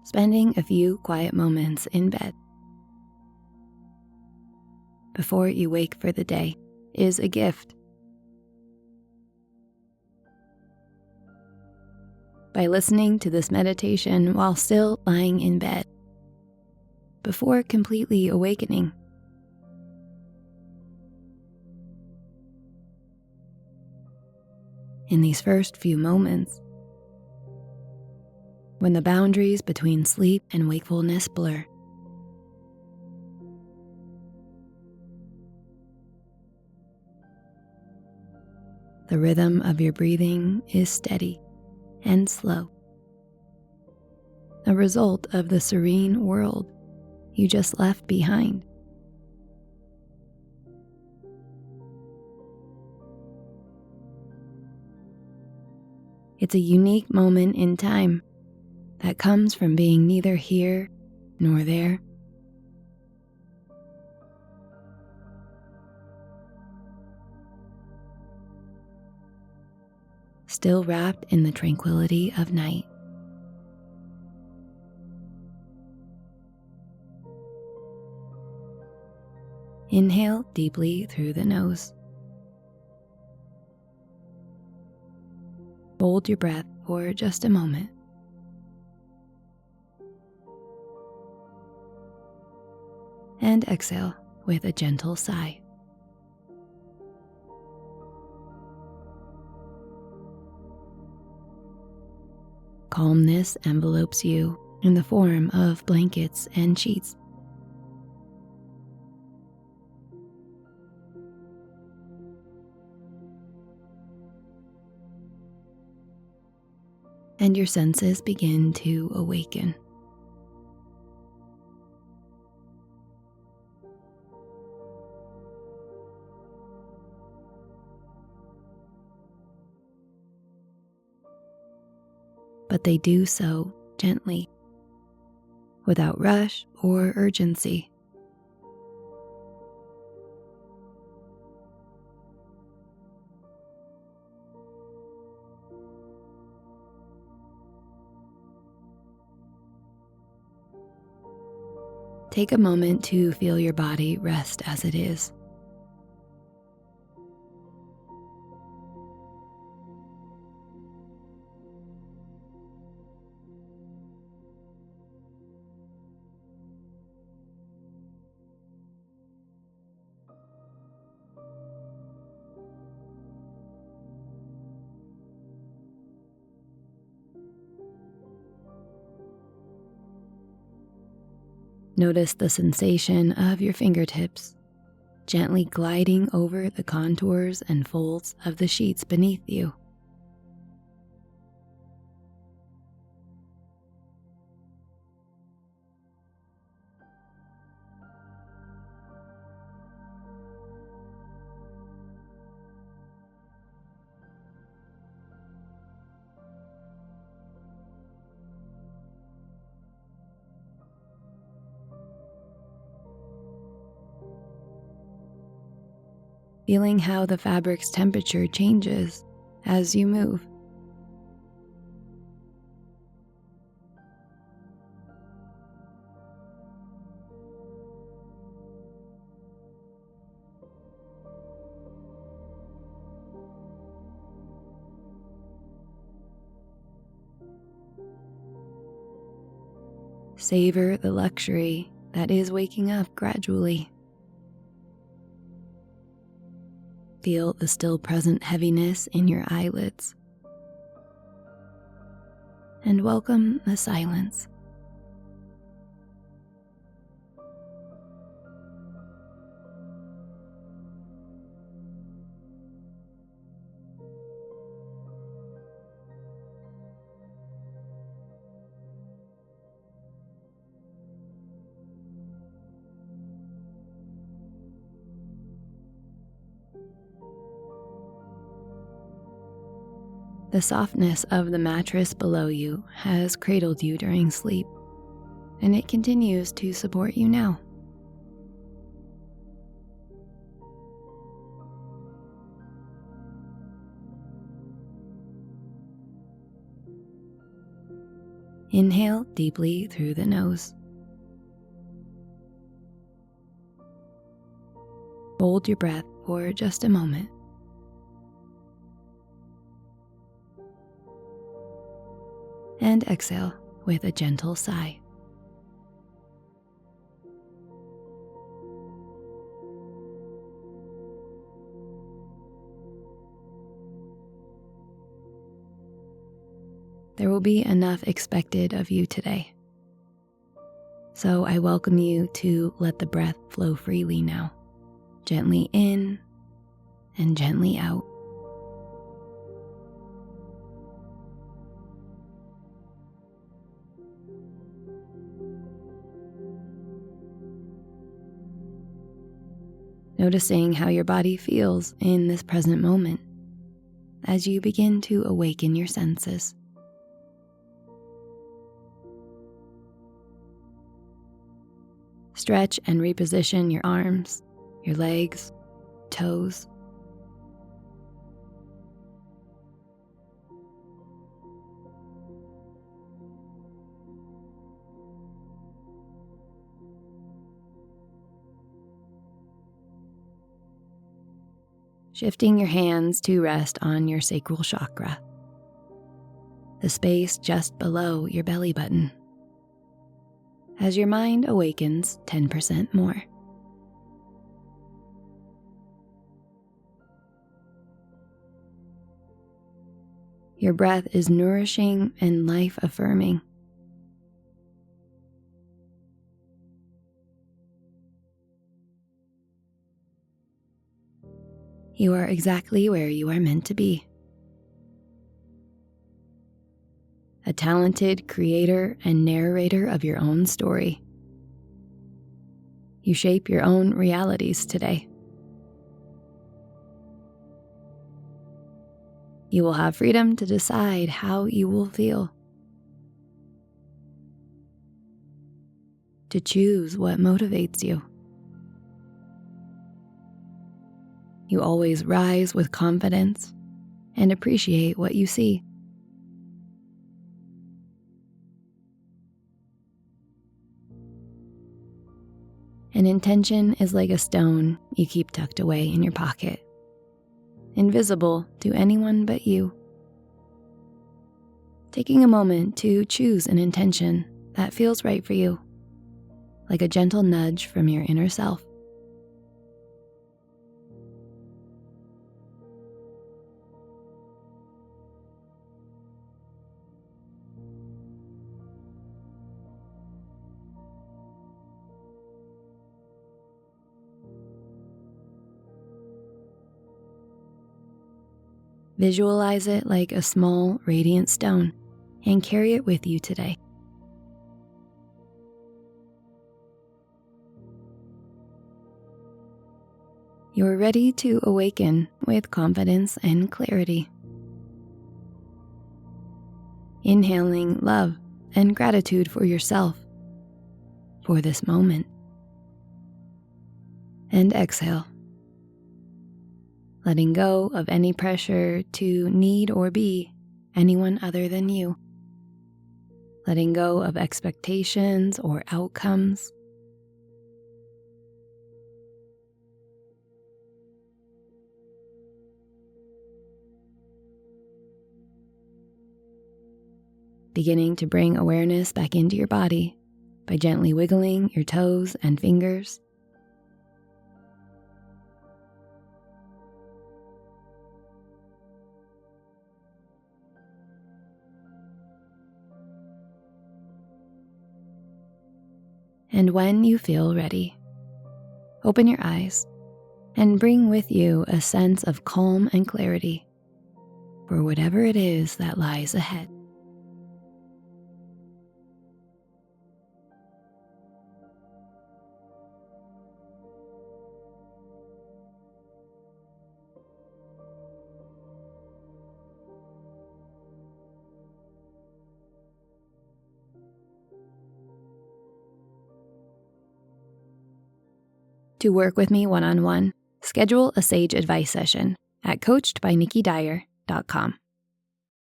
spending a few quiet moments in bed before you wake for the day is a gift. By listening to this meditation while still lying in bed, before completely awakening, in these first few moments, when the boundaries between sleep and wakefulness blur, the rhythm of your breathing is steady and slow, a result of the serene world you just left behind. It's a unique moment in time that comes from being neither here nor there. Still wrapped in the tranquility of night. Inhale deeply through the nose. Hold your breath for just a moment. And exhale with a gentle sigh. Calmness envelopes you in the form of blankets and sheets. And your senses begin to awaken. But they do so gently, without rush or urgency. Take a moment to feel your body rest as it is. Notice the sensation of your fingertips gently gliding over the contours and folds of the sheets beneath you. Feeling how the fabric's temperature changes as you move. Savor the luxury that is waking up gradually. Feel the still present heaviness in your eyelids. And welcome the silence. The softness of the mattress below you has cradled you during sleep, and it continues to support you now. Inhale deeply through the nose. Hold your breath for just a moment. And exhale with a gentle sigh. There will be enough expected of you today. So I welcome you to let the breath flow freely now, gently in and gently out. Noticing how your body feels in this present moment as you begin to awaken your senses. Stretch and reposition your arms, your legs, toes. Shifting your hands to rest on your sacral chakra, the space just below your belly button, as your mind awakens 10% more. Your breath is nourishing and life-affirming. You are exactly where you are meant to be. A talented creator and narrator of your own story. You shape your own realities today. You will have freedom to decide how you will feel, to choose what motivates you. You always rise with confidence and appreciate what you see. An intention is like a stone you keep tucked away in your pocket, invisible to anyone but you. Taking a moment to choose an intention that feels right for you, like a gentle nudge from your inner self. Visualize it like a small, radiant stone and carry it with you today. You're ready to awaken with confidence and clarity. Inhaling love and gratitude for yourself, for this moment. And exhale, letting go of any pressure to need or be anyone other than you. Letting go of expectations or outcomes. Beginning to bring awareness back into your body by gently wiggling your toes and fingers. And when you feel ready, open your eyes and bring with you a sense of calm and clarity for whatever it is that lies ahead. To work with me one-on-one, schedule a Sage Advice session at coachedbynikidyer.com.